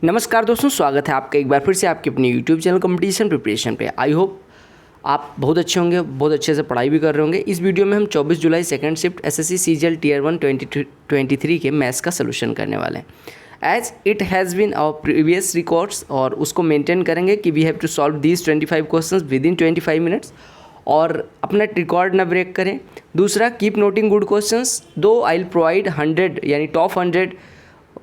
नमस्कार दोस्तों, स्वागत है आपका एक बार फिर से आपके अपने YouTube चैनल कंपटीशन प्रिपरेशन पे। आई होप आप बहुत अच्छे होंगे, बहुत अच्छे से पढ़ाई भी कर रहे होंगे। इस वीडियो में हम 24 जुलाई second shift SSC CGL tier 1 2023 के मैथ्स का सोल्यूशन करने वाले हैं। As it has been our previous records, और उसको मेंटेन करेंगे कि we have to solve these 25 questions within 25 minutes, और अपना रिकॉर्ड ना ब्रेक करें। दूसरा, कीप नोटिंग गुड क्वेश्चंस, दो आई विल प्रोवाइड 100 यानी top 100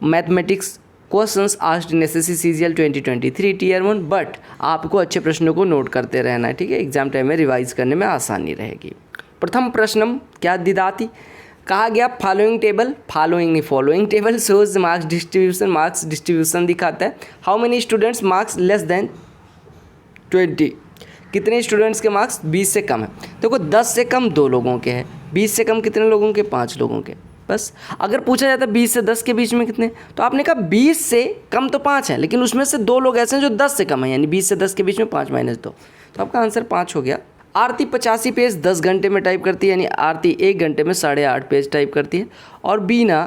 mathematics questions asked in SSC CGL 2023 tier 1, but आपको अच्छे प्रश्नों को नोट करते रहना है, ठीक है। एग्जाम टाइम में रिवाइज करने में आसानी रहेगी। प्रथम प्रश्नम क्या दिदाती, कहा गया following table shows marks distribution दिखाता है। How many students marks less than 20, कितने स्टूडेंट्स के मार्क्स 20 से कम है। देखो 10 से कम 2 लोगों के हैं, 20 से कम कितने लोगों के, 5 लोगों के। बस अगर पूछा जाता है 20 से 10 के बीच में कितने, तो आपने कहा 20 से कम तो 5 है, लेकिन उसमें से 2 लोग ऐसे हैं जो 10 से कम है, यानी 20 से 10 के बीच में 5 - 2, तो आपका आंसर 5 हो गया। आरती 85 पेज 10 घंटे में टाइप करती है, यानी आरती 1 घंटे में 8.5 पेज टाइप करती है, और बीना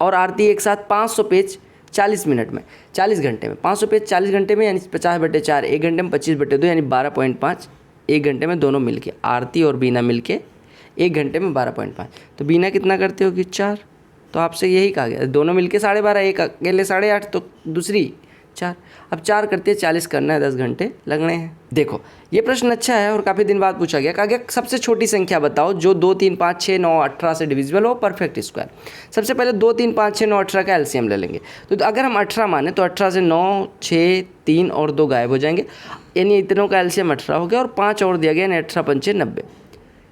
और आरती एक साथ 500 पेज 40 मिनट में, 40 घंटे में, 500 पेज 40 घंटे में, यानी 50/4, 1 घंटे में 25/2, यानी 12.5 1 घंटे में दोनों मिलके, आरती और बीना मिलके 1 घंटे में 12.5। तो बीना कितना करते होगी, 4, तो आपसे यही कहा गया, दोनों मिलके 12.5, एक अकेले 8.5, तो दूसरी 4। अब 4 करते हैं 40 करना है, 10 घंटे लगने हैं। देखो ये प्रश्न अच्छा है और काफ़ी दिन बाद पूछा गया। कहा गया सबसे छोटी संख्या बताओ जो 2, 3, 5, 6, 9, 18 से डिविजिबल हो, परफेक्ट स्क्वायर। सबसे पहले 2, 3, 5, 6, 9, 18 का एलसीएम ले लेंगे। तो अगर हम 18 माने तो 18 से 9, 6, 3 और 2 गायब हो जाएंगे, यानी इतनों का एलसीएम 18 हो गया, और 5 और दिया गया, यानी 18 × 5 = 90।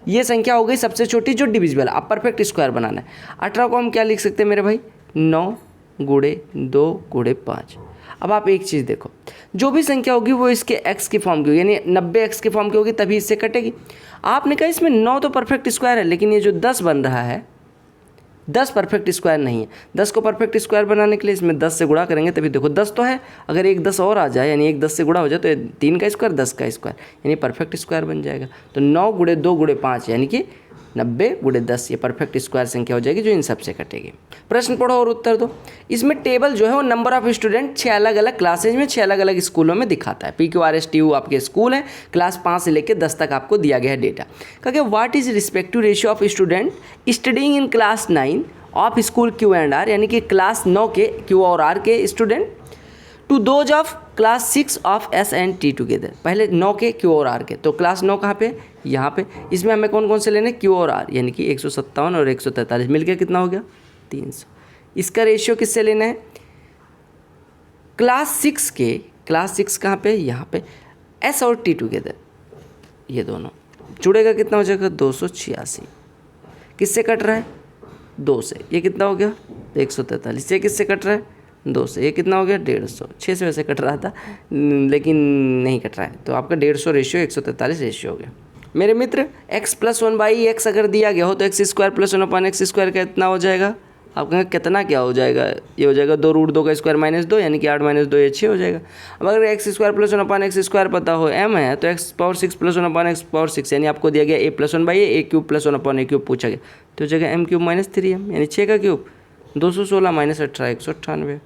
ये संख्या हो गई सबसे छोटी जो डिविजिबल। अब परफेक्ट स्क्वायर बनाना है। 18 को हम क्या लिख सकते हैं मेरे भाई, 9 × 2 × 5। अब आप एक चीज़ देखो, जो भी संख्या होगी वो इसके x की फॉर्म की होगी, यानी 90x की फॉर्म की होगी, तभी इससे कटेगी। आपने कहा इसमें 9 तो परफेक्ट स्क्वायर है, लेकिन ये जो 10 बन रहा है, 10 परफेक्ट स्क्वायर नहीं है। 10 को परफेक्ट स्क्वायर बनाने के लिए इसमें 10 से गुणा करेंगे, तभी देखो 10 तो है, अगर एक 10 और आ जाए, यानी एक 10 से गुणा हो जाए, तो 3 का स्क्वायर 10 का स्क्वायर, यानी परफेक्ट स्क्वायर बन जाएगा। तो 9 × 2 × 5, यानी कि 90 × 10, ये परफेक्ट स्क्वायर संख्या हो जाएगी जो इन सब से कटेगी। प्रश्न पढ़ो और उत्तर दो। इसमें टेबल जो है वो नंबर ऑफ स्टूडेंट 6 अलग अलग क्लासेज में 6 अलग अलग स्कूलों में दिखाता है। PQRSTU आपके स्कूल है, क्लास 5 से लेकर 10 तक आपको दिया गया है डेटा। कहा what is respective ratio of student studying in class 9 of school Q&R, यानी कि क्लास 9 के Q और R के student, to those of class 6 of S and T together. पहले 9 के Q और R के, तो क्लास 9 कहाँ पे, यहाँ पे। इसमें हमें कौन कौन से लेने, Q और R, यानी कि 157 और 143 मिलकर कितना हो गया, 300। इसका रेशियो किससे लेना है, क्लास 6 के, क्लास 6 कहाँ पे, यहाँ पे, S और T टुगेदर, ये दोनों जुड़ेगा, कितना हो जाएगा, 286। किससे कट रहा है, 2 से, ये कितना हो गया, 143। ये किससे कट रहा है, 2 से, ये कितना हो गया, 150। 6 से वैसे कट रहा था लेकिन नहीं कट रहा है, तो आपका 150 रेशियो 143 रेशियो हो गया। मेरे मित्र x + 1/x अगर दिया गया हो तो x² + 1/x² का इतना हो जाएगा, आप कहेंगे कितना क्या हो जाएगा, ये हो जाएगा 2 √ 2 का स्क्वायर -2, यानी कि 8 - 2, ये 6 हो जाएगा। अब अगर x² + 1/x² पता हो m है, तो x⁶ + 1/x⁶, यानी आपको दिया गया a + 1/a, a³ + 1/a³ पूछा गया, तो हो जाएगा m³ - 3m, यानी 6 का क्यूब 216 - 18 198।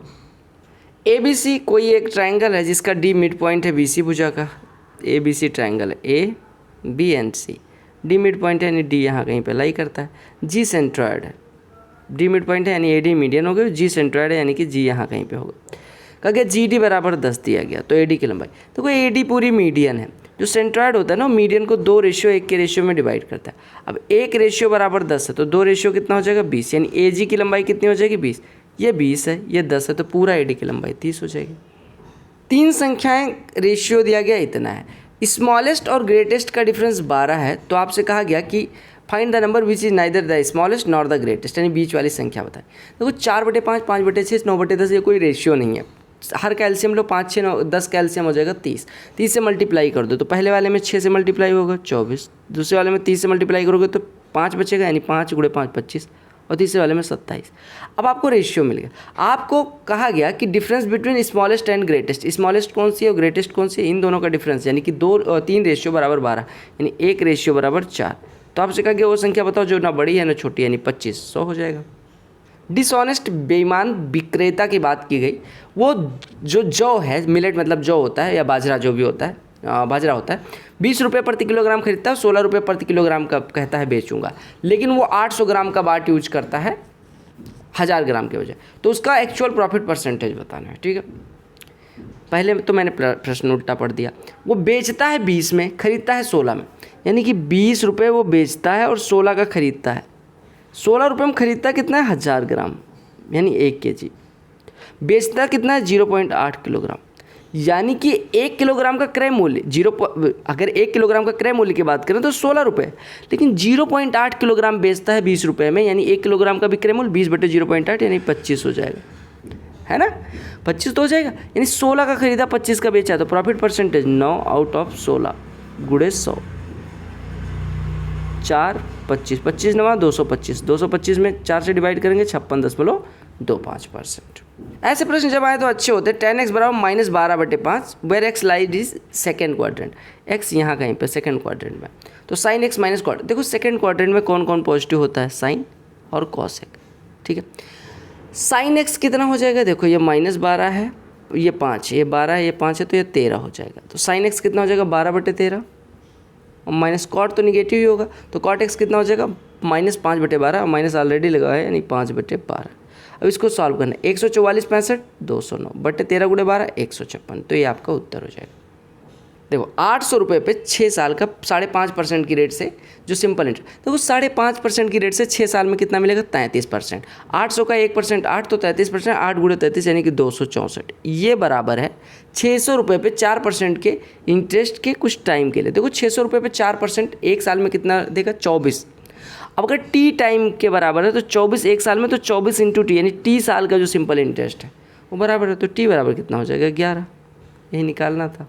ABC कोई एक ट्रायंगल है जिसका D मिड पॉइंट है BC भुजा का। ABC ट्रायंगल है A, B and C, D mid point है, यानी D यहाँ कहीं पे लाई करता है। G सेंट्रॉयड है, D मिड पॉइंट है, यानी AD मीडियन हो गया, G सेंट्रॉयड है, यानी कि G यहाँ कहीं पे होगा। कहा गया GD = 10 दिया गया, तो AD की लंबाई, तो कोई AD पूरी मीडियन है। जो सेंट्रॉयड होता है ना, मीडियन को 2:1 के रेशियो में डिवाइड करता है। अब 1 रेशियो = 10 है, तो 2 रेशियो कितना हो जाएगा, 20, यानी AG की लंबाई कितनी हो जाएगी, 20। ये 20 है, ये 10 है, तो पूरा AD की लंबाई 30 हो जाएगी। 3 संख्याएं, रेशियो दिया गया इतना है। स्मॉलेस्ट और ग्रेटेस्ट का डिफरेंस 12 है, तो आपसे कहा गया कि find the number which is neither the smallest nor the greatest, यानी बीच वाली संख्या बताएं। देखो 4/5, 5/6, 9/10, ये कोई रेशियो नहीं है। हर का एलसीएम लो, 5, 6, 9, 10 का एलसीएम हो जाएगा 30। 30 से मल्टीप्लाई कर दो, तो पहले वाले में 6 से मल्टीप्लाई होगा 24, दूसरे वाले में 30 से मल्टीप्लाई करोगे तो 5 बचेगा, यानी 5 × 5 = 25, और तीसरे वाले में 27। अब आपको रेशियो मिल गया। आपको कहा गया कि difference between smallest and greatest, smallest कौन सी है और ग्रेटेस्ट कौन सी है, इन दोनों का डिफरेंस, यानी कि 3 रेशियो = 12, यानी 1 रेशियो = 4। तो आपसे कहा गया वो संख्या बताओ जो ना बड़ी है ना छोटी, यानी 25, 100 हो जाएगा। डिसऑनेस्ट बेईमान विक्रेता की बात की गई। वो जो जौ है, मिलेट मतलब जौ होता है या बाजरा, जो भी होता है, बाजरा होता है, 20 रुपये प्रति किलोग्राम खरीदता है, 16 रुपये प्रति किलोग्राम का कहता है बेचूंगा, लेकिन वो 800 ग्राम का बाट यूज करता है 1000 ग्राम के बजाय। तो उसका एक्चुअल प्रॉफिट परसेंटेज बताना है। ठीक है, पहले तो मैंने प्रश्न उल्टा पढ़ दिया। वो बेचता है 20 में, खरीदता है 16 में, यानी कि 20 रुपये वो बेचता है और 16 का खरीदता है। 16 रुपये में खरीदता कितना है, 1000 ग्राम, यानी 1 kg। बेचता कितना है, 0.8 किलोग्राम, यानी कि 1 किलोग्राम का क्रय मूल्य अगर 1 किलोग्राम का क्रय मूल्य की बात करें तो 16 रुपये, लेकिन 0.8 किलोग्राम बेचता है 20 रुपये में, यानी 1 किलोग्राम का भी क्रय मूल्य 20/0.8 यानी 25 हो जाएगा, है ना। 25 तो हो जाएगा, यानी 16 का खरीदा 25 का बेचा, तो प्रॉफिट परसेंटेज 9/16 गुणे 100, 4 25 25 9 225, 225 में 4 से डिवाइड करेंगे 56.25%। ऐसे प्रश्न जब आए तो अच्छे होते। 10x बराबर -12/5 where X lied is second quadrant, X यहाँ कहीं पे सेकेंड क्वाड्रेंट में, तो साइन एक्स माइनस क्वाड्रेंट। देखो सेकेंड क्वाड्रेंट में कौन कौन पॉजिटिव होता है, साइन और कॉस एक्स। ठीक है, साइन एक्स कितना हो जाएगा, देखो ये -12 है, ये 5, ये 12 है, ये 5 है, तो ये 13 हो जाएगा। तो साइन एक्स कितना हो जाएगा, 12/13, और माइनस कॉट तो निगेटिव ही होगा, तो कॉट एक्स कितना हो जाएगा, -5/12, माइनस ऑलरेडी लगा है यानी 5/12। अब इसको सॉल्व करना है, 144 65 209 बटे 13 गुणे 12 156, तो ये आपका उत्तर हो जाएगा। देखो 800 रुपये पे 6 साल का 5.5% की रेट से जो सिंपल इंटरेस्ट, देखो 5.5% की रेट से 6 साल में कितना मिलेगा, 33%। 800 का 1% 8 तो 33%, 8 गुणे 33 यानी कि 264, ये बराबर है 600 रुपये पे 4% के इंटरेस्ट के कुछ टाइम के लिए। देखो 600 रुपये पे 4% एक साल में कितना देगा, 24। अब अगर टी टाइम के बराबर है तो 24 एक साल में, तो 24 × टी यानी टी साल का जो सिंपल इंटरेस्ट है वो बराबर है, तो टी बराबर कितना हो जाएगा, 11। यही निकालना था।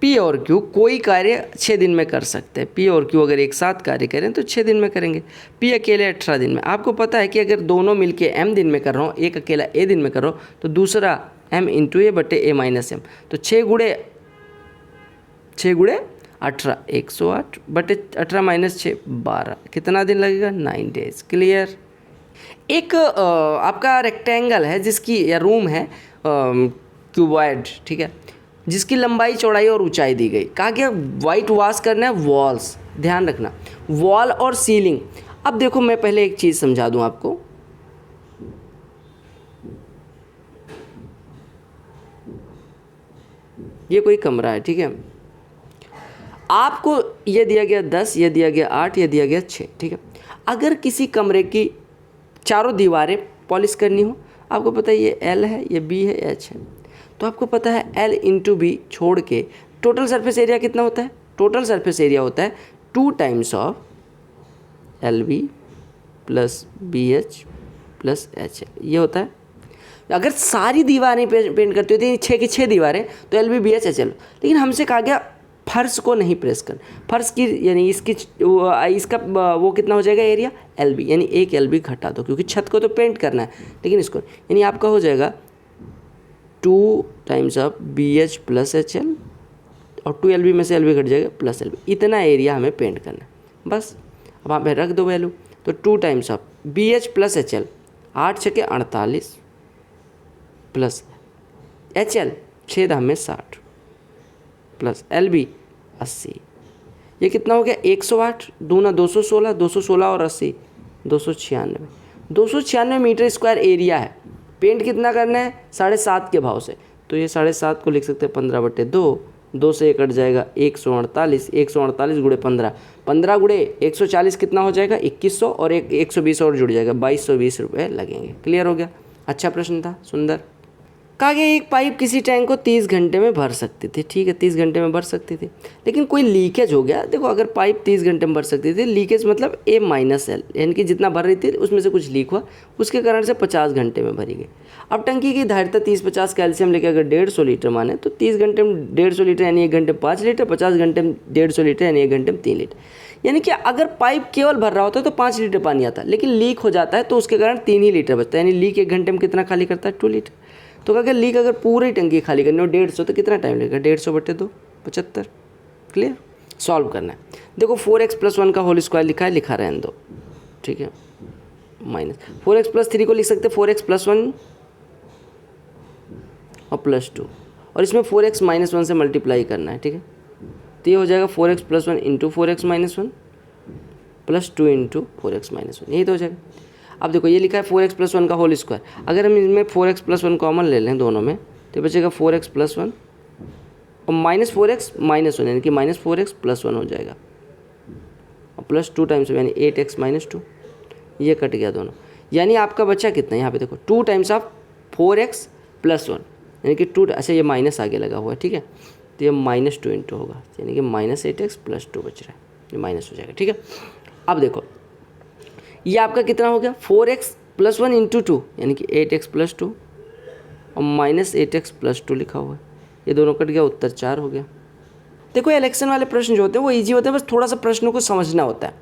पी और क्यू कोई कार्य 6 दिन में कर सकते हैं। पी और क्यू अगर एक साथ कार्य करें तो 6 दिन में करेंगे। पी अकेले 18 दिन में। आपको पता है कि अगर दोनों मिलके एम दिन में कर रहा हूँ, एक अकेला ए दिन में कर रहा हूँ, तो दूसरा m × a बटे a - m, तो 6 गुणे 18 108 बटे 18 - 6 12, कितना दिन लगेगा, 9 डेज। क्लियर। एक आपका रेक्टेंगल है जिसकी, या रूम है क्यूबॉइड, ठीक है, जिसकी लंबाई चौड़ाई और ऊंचाई दी गई। कहा गया वाइट वॉश करना है वॉल्स, ध्यान रखना, वॉल और सीलिंग। अब देखो मैं पहले एक चीज़ समझा दूं आपको, ये कोई कमरा है, ठीक है, आपको ये दिया गया 10, ये दिया गया 8, ये दिया गया 6, ठीक है। अगर किसी कमरे की चारों दीवारें पॉलिश करनी हो, आपको पता है ये L है, ये B है, H है, तो आपको पता है L × B छोड़ के टोटल सरफेस एरिया कितना होता है, टोटल सरफेस एरिया होता है 2 times of LB + BH + HL, ये होता है। अगर सारी दीवारें पेंट करती होती हैं 6 की 6 दीवारें, तो LB BH HL, लेकिन हमसे कहा गया फर्श को नहीं प्रेस कर, फर्श की यानी इसका वो कितना हो जाएगा एरिया, LB, यानी 1 LB घटा दो, क्योंकि छत को तो पेंट करना है, लेकिन इसको यानी आपका हो जाएगा 2 टाइम्स ऑफ BH + HL, और 2 LB में से LB घट जाएगा + LB, इतना एरिया हमें पेंट करना है बस। अब वहाँ पे रख दो वैल्यू, तो 2 times of BH + HL 8 × 6 = 48 plus HL 6 × 10 = 60 plus LB 80, ये कितना हो गया 108, 2 × 216, 216 और 80 296, 296 मीटर स्क्वायर एरिया है। पेंट कितना करना है, 7.5 के भाव से, तो ये 7.5 को लिख सकते हैं 15/2, 2 से 1 कट जाएगा 148, 148 × 15, 15 × 140 कितना हो जाएगा 2100, और 120 और जुड़ जाएगा 2220 रुपये लगेंगे। क्लियर हो गया, अच्छा प्रश्न था, सुंदर। कहा गया एक पाइप किसी टैंक को 30 घंटे में भर सकती थी, ठीक है, 30 घंटे में भर सकती थी, लेकिन कोई लीकेज हो गया। देखो अगर पाइप 30 घंटे में भर सकती थी, लीकेज मतलब A - L, यानी कि जितना भर रही थी उसमें से कुछ लीक हुआ, उसके कारण से 50 घंटे में भरी गई। अब टंकी की धारिता 30-50 कैल्शियम लेके अगर 150 लीटर माने, तो 30 घंटे में 150 लीटर यानी 1 घंटे में 5 लीटर, 50 घंटे में 150 लीटर यानी 1 घंटे में 3 लीटर। यानी कि अगर पाइप केवल भर रहा होता तो 5 लीटर पानी आता, लेकिन लीक हो जाता है तो उसके कारण 3 ही लीटर बचता है, यानी लीक 1 घंटे में कितना खाली करता है, 2 लीटर। तो अगर लीक अगर पूरी टंकी खाली करनी हो 150, तो कितना टाइम लगेगा, 150/2 75। क्लियर। सॉल्व करना है। देखो 4x + 1 का होल स्क्वायर लिखा है, लिखा रहने दो, ठीक है। माइनस 4x प्लस 3 को लिख सकते हैं 4x प्लस 1 और प्लस 2, और इसमें 4x माइनस 1 से मल्टीप्लाई करना है, ठीक है। तो ये हो जाएगा 4x plus 1 into 4x minus 1 plus 2 into 4x minus 1, यही तो हो जाएगा। अब देखो ये लिखा है 4x प्लस 1 का होल स्क्वायर, अगर हम इसमें 4x प्लस 1 कॉमन ले लें दोनों में तो बचेगा 4x प्लस 1 और माइनस 4x माइनस 1 यानी कि माइनस 4x प्लस 1 हो जाएगा, और प्लस 2 टाइम्स यानी 8x माइनस 2, ये कट गया दोनों। यानी आपका बचा कितना, यहाँ पे देखो 2 टाइम्स ऑफ 4x प्लस 1 यानी कि 2, अच्छा ये माइनस आगे लगा हुआ है, ठीक है। तो ये माइनस 2 इंटू होगा यानी कि माइनस 8x प्लस 2 बच रहा है, ये माइनस हो जाएगा, ठीक है। अब देखो ये आपका कितना हो गया 4x प्लस 1 इंटू 2 यानी कि 8x प्लस 2 और माइनस 8x प्लस 2 लिखा हुआ है, ये दोनों कट गया, उत्तर 4 हो गया। देखो इलेक्शन वाले प्रश्न जो होते हैं वो इजी होते हैं, बस थोड़ा सा प्रश्नों को समझना होता है।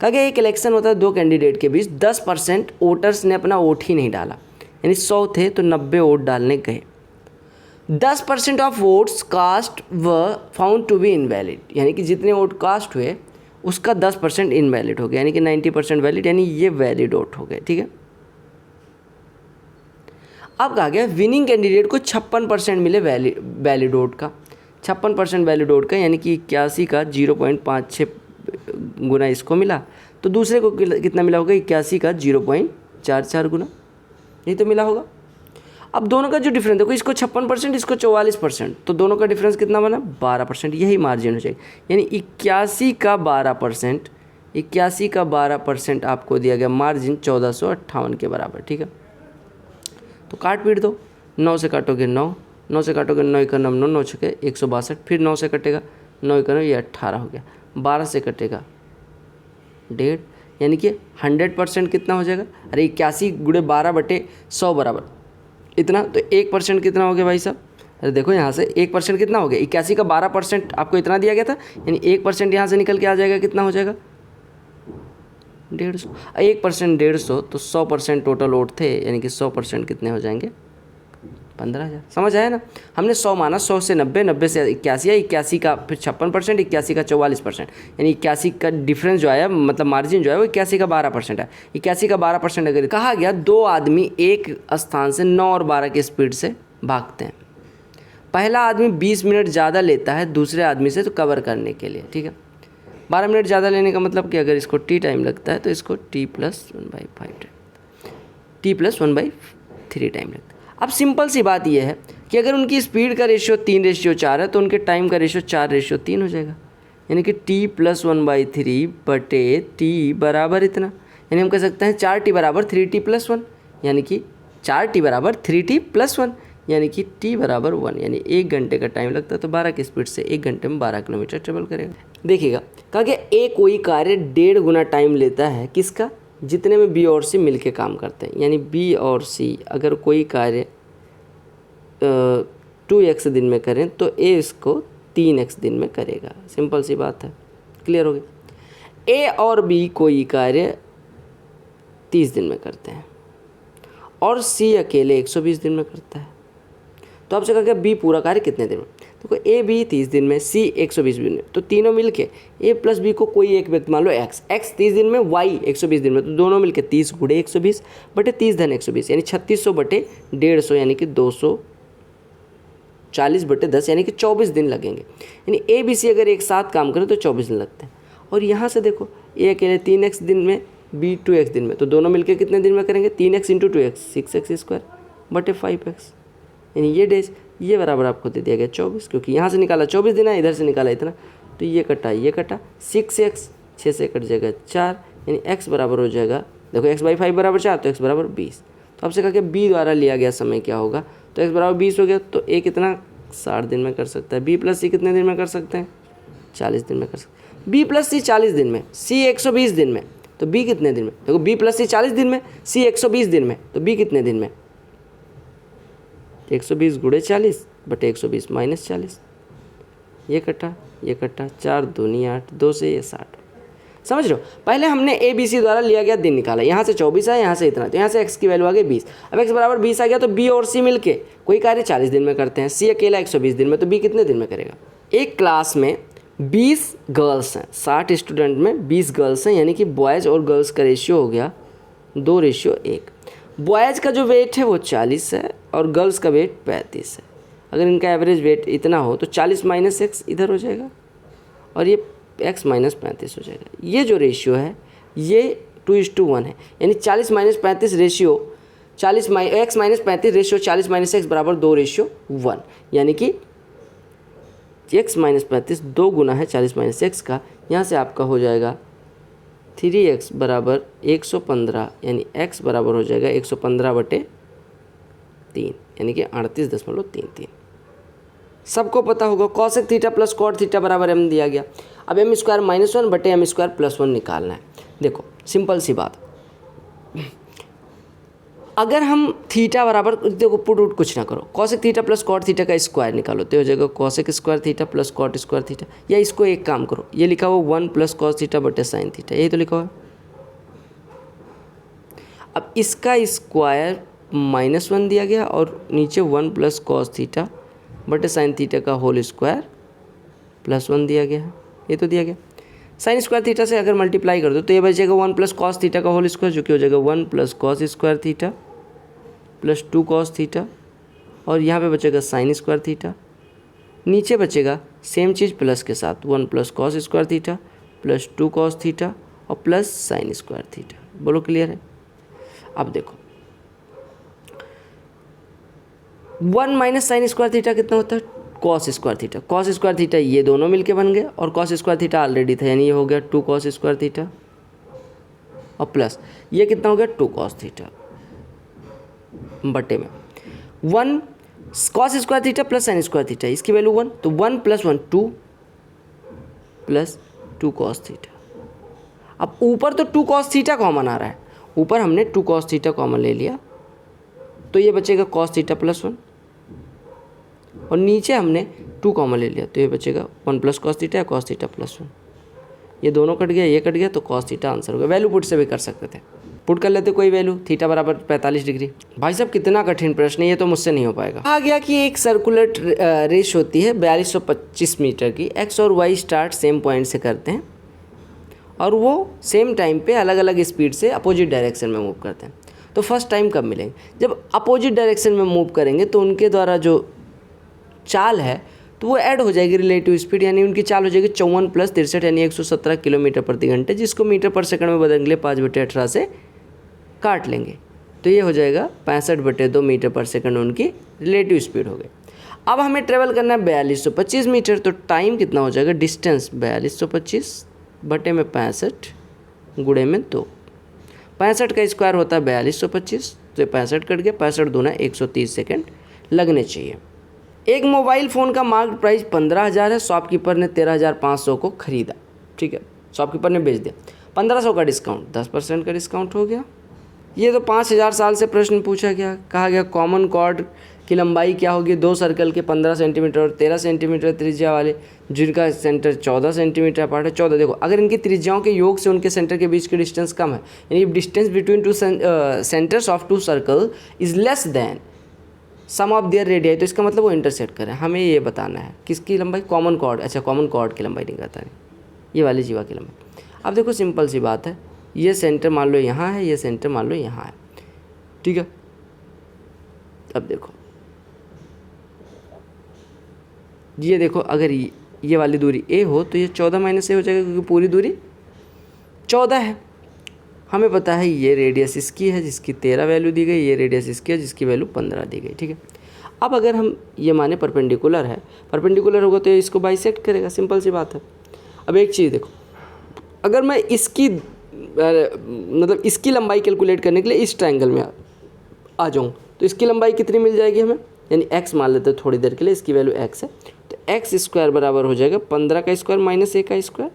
कहा गया एक इलेक्शन होता है 2 कैंडिडेट के बीच, 10% वोटर्स ने अपना वोट ही नहीं डाला, यानी 100 थे तो 90 वोट डालने गए। 10% ऑफ वोट्स कास्ट व फाउंड टू बी इनवैलिड, यानी कि जितने वोट कास्ट हुए उसका 10% इनवैलिड हो गया, यानी कि 90% वैलिड, यानी ये वैलिड वोट हो गए, ठीक है। अब कहा गया विनिंग कैंडिडेट को 56% मिले वैलिड वोट का, 56% वैलिड वोट का, यानी कि 81 का 0.56 गुना इसको मिला, तो दूसरे को कितना मिला होगा 81 का 0.44 गुना, यही तो मिला होगा। अब दोनों का जो डिफरेंस देखो, इसको 56% इसको 44%, तो दोनों का डिफरेंस कितना बना 12%, यही मार्जिन हो जाएगी, यानी 81 का 12%, 81 का 12% आपको दिया गया मार्जिन 1458 के बराबर, ठीक है। तो काट पीट दो, 9 से काटोगे 9, 9 से काटोगे 9 का 9, 9 छके 162, फिर 9 से कटेगा 9 का 9, ये 18 हो गया, 12 से कटेगा 1.5, यानी कि 100% कितना हो जाएगा, अरे 81 गुणे 12/100 बराबर इतना, तो 1% कितना हो गया भाई साहब, अरे देखो यहाँ से 1% कितना हो गया, 81 का 12% आपको इतना दिया गया था, यानी 1% यहाँ से निकल के आ जाएगा, कितना हो जाएगा 150, 1% 150, तो 100% टोटल वोट थे, यानी कि 100% कितने हो जाएंगे 15,000। समझ आया ना, हमने 100 माना, 100 से 90, 90 से 81 है, 81 का फिर 56%, 81 का 44%, यानी 81 का डिफरेंस जो आया, मतलब मार्जिन जो है वो 81 का 12% है। 81 का 12% अगर कहा गया 2 आदमी एक स्थान से 9 और 12 की स्पीड से भागते हैं, पहला आदमी 20 मिनट ज़्यादा लेता है दूसरे आदमी से तो कवर करने के लिए, ठीक है। 12 मिनट ज़्यादा लेने का मतलब कि अगर इसको t टाइम लगता है तो इसको t plus 1/5 t plus 1/3 time लगता है। अब सिंपल सी बात यह है कि अगर उनकी स्पीड का रेशियो 3:4 है तो उनके टाइम का रेशियो 4:3 हो जाएगा, यानी कि t प्लस 1/3 बटे t बराबर इतना, यानी हम कह सकते हैं 4t बराबर 3t प्लस 1, यानी कि 4t बराबर 3t प्लस 1, यानी कि t बराबर 1, यानी 1 घंटे का टाइम लगता है, तो 12 की स्पीड से 1 घंटे में 12 किलोमीटर ट्रेवल करेगा। देखिएगा कहा कि एक कोई कार्य 1.5 गुना टाइम लेता है, किसका, जितने में बी और सी मिलके काम करते हैं, यानी बी और सी अगर कोई कार्य 2x दिन में करें तो ए इसको 3x दिन में करेगा। सिंपल सी बात है, क्लियर हो गई। ए और बी कोई कार्य 30 दिन में करते हैं और सी अकेले 120 दिन में करता है, तो आपसे कहा गया बी पूरा कार्य कितने दिन में, देखो ए बी 30 दिन में, सी 120 दिन में, तो तीनों मिलके ए प्लस बी को कोई एक व्यक्ति मान लो x 30 दिन में, y 120 दिन में, तो दोनों मिलके 30 गुणे 120 बटे 30 धन 120, यानी 3600 बटे 150, यानी कि 240 बटे 10, यानी कि 24 दिन लगेंगे। यानी ए बी सी अगर एक साथ काम करें तो 24 दिन लगते हैं। और यहाँ से देखो ए अकेले 3x दिन में, बी 2x दिन में, तो दोनों मिलकर कितने दिन में करेंगे, 3x इंटू 2x 6x² बटे 5x, यानी ये डेज ये बराबर आपको दे दिया गया 24, क्योंकि यहाँ से निकाला 24 दिन है, इधर से निकाला इतना, तो ये कटा 6x 6 से कट जाएगा 4, यानी x बराबर हो जाएगा, देखो x/5 बराबर 4, तो x बराबर 20। तो आपसे कहा कि b द्वारा लिया गया समय क्या होगा, तो x बराबर 20 हो गया, तो a कितना 60 दिन में कर सकता है, b प्लस c कितने दिन में कर सकते हैं 40 दिन में कर सकते हैं, b प्लस c 40 दिन में, c 120 दिन में, तो b कितने दिन में, देखो b प्लस c 40 दिन में, c 120 दिन में, तो b कितने दिन में 120 गुणे 40 बटे 120 माइनस 40, ये कटा 4 दूनी 8, 2 से ये 60। समझ रहे हो, पहले हमने ए बी सी द्वारा लिया गया दिन निकाला, यहाँ से 24 है, यहाँ से इतना, तो यहाँ से x की वैल्यू आ गई 20। अब x बराबर 20 आ गया, तो b और c मिलके कोई कार्य 40 दिन में करते हैं, c अकेला 120 दिन में, तो b कितने दिन में करेगा। एक क्लास में 20 गर्ल्स हैं, 60 स्टूडेंट में 20 गर्ल्स हैं, यानी कि बॉयज़ और गर्ल्स का रेशियो हो गया 2:1। बॉयज़ का जो वेट है वो 40 है और गर्ल्स का वेट 35 है। अगर इनका एवरेज वेट इतना हो तो 40 - x इधर हो जाएगा और ये x - 35 हो जाएगा। ये जो रेशियो है ये 2:1 है, यानी 40 - 35 रेशियो 40 x - 35 रेशियो 40 - x बराबर 2:1, यानी कि x - 35 2 गुना है 40 - x का। यहाँ से आपका हो जाएगा 3x बराबर 115, यानी x बराबर हो जाएगा 115/3, यानी कि 38.33। सबको पता होगा cosec theta plus cot theta बराबर m दिया गया। अब m² - 1/m² + 1 निकालना है। देखो सिंपल सी बात, अगर हम थीटा बराबर, देखो पुट उट कुछ ना करो, cosec theta plus cot theta का स्क्वायर निकालो तो हो जाएगा cosec square theta plus cot square theta. या इसको एक काम करो, ये लिखा हुआ 1 + cos थीटा बटे साइन थीटा, यही तो लिखा हुआ है। अब इसका स्क्वायर -1 दिया गया और नीचे 1 + cos थीटा बटे साइन थीटा का होल स्क्वायर +1 दिया गया है, ये तो दिया गया। साइन स्क्वायर थीटा से अगर मल्टीप्लाई कर दो तो ये बचेगा 1 + cos थीटा का होल स्क्वायर, जो कि हो जाएगा 1 + cos square theta plus 2 cos theta, और यहाँ पे बचेगा साइन स्क्वायर थीटा। नीचे बचेगा सेम चीज़ प्लस के साथ 1 + cos square theta plus 2 cos theta और प्लस साइन स्क्वायर थीटा। बोलो क्लियर है? अब देखो 1 - साइन स्क्वायर थीटा कितना होता है? cos square theta. cos square theta ये दोनों मिलके बन गए और cos स्क्वायर थीटा ऑलरेडी था, यानी ये हो गया 2 cos स्क्वायर थीटा और प्लस ये कितना हो गया 2 cos थीटा बटे में 1 cos square theta plus sine square theta, इसकी वैल्यू 1, तो 1 + 1 2 प्लस 2 cos थीटा। अब ऊपर तो 2 cos थीटा कॉमन आ रहा है, ऊपर हमने 2 cos थीटा कॉमन ले लिया तो ये बचेगा cos थीटा प्लस 1, और नीचे हमने 2 कॉमन ले लिया तो ये बचेगा 1 + cos थीटा या cos थीटा प्लस 1। ये दोनों कट गया, ये कट गया, तो cos थीटा आंसर हो गया। वैल्यू पुट से भी कर सकते थे, पुट कर लेते कोई वैल्यू, थीटा बराबर 45 डिग्री। भाई साहब कितना कठिन प्रश्न है, ये तो मुझसे नहीं हो पाएगा। आ गया कि एक सर्कुलर रेस होती है 4225 मीटर की, एक्स और वाई स्टार्ट सेम पॉइंट से करते हैं और वो सेम टाइम पे अलग अलग स्पीड से अपोजिट डायरेक्शन में मूव करते हैं। तो फर्स्ट टाइम कब मिलेंगे? जब अपोजिट डायरेक्शन में मूव करेंगे तो उनके द्वारा जो चाल है तो वो ऐड हो जाएगी रिलेटिव स्पीड, यानी उनकी चाल हो जाएगी 54 + 63 यानी 117 किलोमीटर प्रति घंटे, जिसको मीटर पर सेकंड में बदल के 5/18 से काट लेंगे तो ये हो जाएगा 65/2 मीटर पर सेकंड उनकी रिलेटिव स्पीड हो गई। अब हमें ट्रेवल करना है 4225 मीटर, तो टाइम कितना हो जाएगा? डिस्टेंस 4225 बटे में 65 गुणे में 2। 65 का स्क्वायर होता है 4225, तो 65 कट गया, 65 दूना 130 सेकंड लगने चाहिए। एक मोबाइल फ़ोन का मार्केट प्राइस 15,000 है, शॉपकीपर ने 13,500 को ख़रीदा। ठीक है, शॉपकीपर ने बेच दिया, 1500 का डिस्काउंट, 10% का डिस्काउंट हो गया। ये तो 5000 साल से प्रश्न पूछा गया, कहा गया कॉमन कॉर्ड की लंबाई क्या होगी? 2 सर्कल के 15 सेंटीमीटर और 13 सेंटीमीटर त्रिज्या वाले, जिनका सेंटर 14 सेंटीमीटर अपार्ट है। 14 देखो, अगर इनकी त्रिज्याओं के योग से उनके सेंटर के बीच की डिस्टेंस कम है, यानी distance between two centres of 2 circle is less than sum of their radii, तो इसका मतलब वो इंटरसेक्ट करें। हमें ये बताना है किसकी लंबाई? Common chord. अच्छा, कॉमन कॉर्ड की लंबाई नहीं कहता है, ये वाली जीवा की लंबाई। अब देखो सिंपल सी बात है, ये सेंटर मान लो यहाँ है, ये सेंटर मान लो यहाँ है, ठीक है। अब देखो ये देखो, अगर ये वाली दूरी a हो तो ये 14 - a हो जाएगा, क्योंकि पूरी दूरी 14 है। हमें पता है ये रेडियस इसकी है जिसकी 13 वैल्यू दी गई, ये रेडियस इसकी है जिसकी वैल्यू 15 दी गई, ठीक है। अब अगर हम ये माने परपेंडिकुलर है, परपेंडिकुलर होगा तो इसको बाइसेक्ट करेगा, सिंपल सी बात है। अब एक चीज़ देखो, अगर मैं इसकी मतलब इसकी लंबाई कैलकुलेट करने के लिए इस ट्रायंगल में आ जाऊँ तो इसकी लंबाई कितनी मिल जाएगी हमें? यानी x मान लेते हैं थोड़ी देर के लिए, इसकी वैल्यू x है, तो x स्क्वायर बराबर हो जाएगा 15 का स्क्वायर माइनस a का स्क्वायर।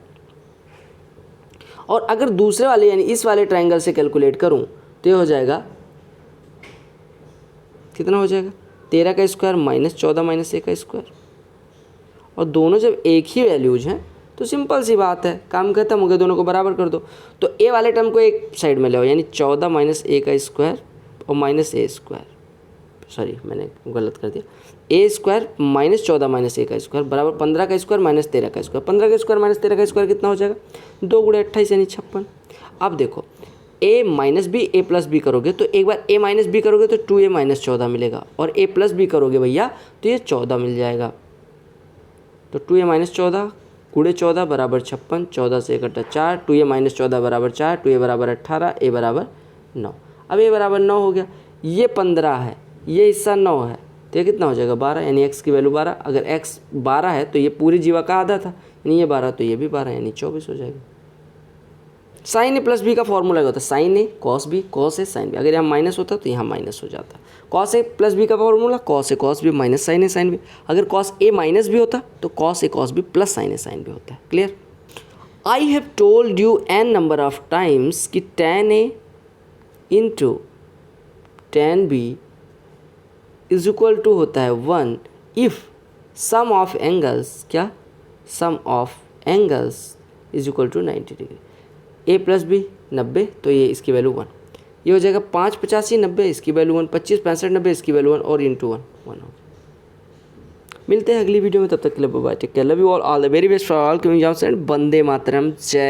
और अगर दूसरे वाले यानी इस वाले ट्रायंगल से कैलकुलेट करूं तो ये हो जाएगा, कितना हो जाएगा? 13 का स्क्वायर माइनस 14 माइनस a का स्क्वायर। और दोनों जब एक ही वैल्यूज हैं तो सिंपल सी बात है, काम खत्म हो गया, दोनों को बराबर कर दो। तो a वाले टर्म को एक साइड में ले आओ, यानी 14 माइनस a का स्क्वायर और माइनस a स्क्वायर, सॉरी मैंने गलत कर दिया, a square minus 14 minus a का स्क्वायर बराबर 15 का स्क्वायर माइनस 13 का स्क्वायर। 15 का स्क्वायर माइनस 13 का स्क्वायर कितना हो जाएगा? 2 × 28 यानी 56। अब देखो ए माइनस बी ए प्लस बी करोगे तो एक बार ए माइनस बी करोगे तो 2a माइनस 14 मिलेगा, और ए प्लस बी करोगे भैया तो ये 14 मिल जाएगा। तो 2a माइनस 14 गुणे 14 बराबर 56, 14 से कटा 4, 2a माइनस 14 बराबर 4, 2a बराबर 18, a बराबर 9। अब a बराबर 9 हो गया, ये 15 है, ये हिस्सा 9 है, तो ये कितना हो जाएगा 12, यानी x की वैल्यू 12। अगर x 12 है तो ये पूरी जीवा का आधा था, यानी ये 12 तो ये भी 12, यानी 24 हो जाएगा। साइन ए प्लस बी का फॉर्मूला होता है sine A cos B, cos A sine B. अगर यहाँ माइनस होता तो यहाँ माइनस हो जाता। कॉस ए प्लस बी का formula cos A cos B minus sine A sine B. अगर कॉस ए माइनस बी होता तो cos A cos B plus sine A sine B होता है। Clear? I have told you an number of times कि tan a into tan b is equal to होता है 1 if sum of angles, क्या sum of angles is equal to 90 degree. A plus b 90, तो ये इसकी value 1, ये हो जाएगा 5 85 90, इसकी वैल्यू 1, 25 65 90, इसकी वैल्यू 1, और इंटू 1 1 हो। मिलते हैं अगली वीडियो में, तब तक के लिए bye, take care, love you all the very best for all, वंदे मातरम, जय।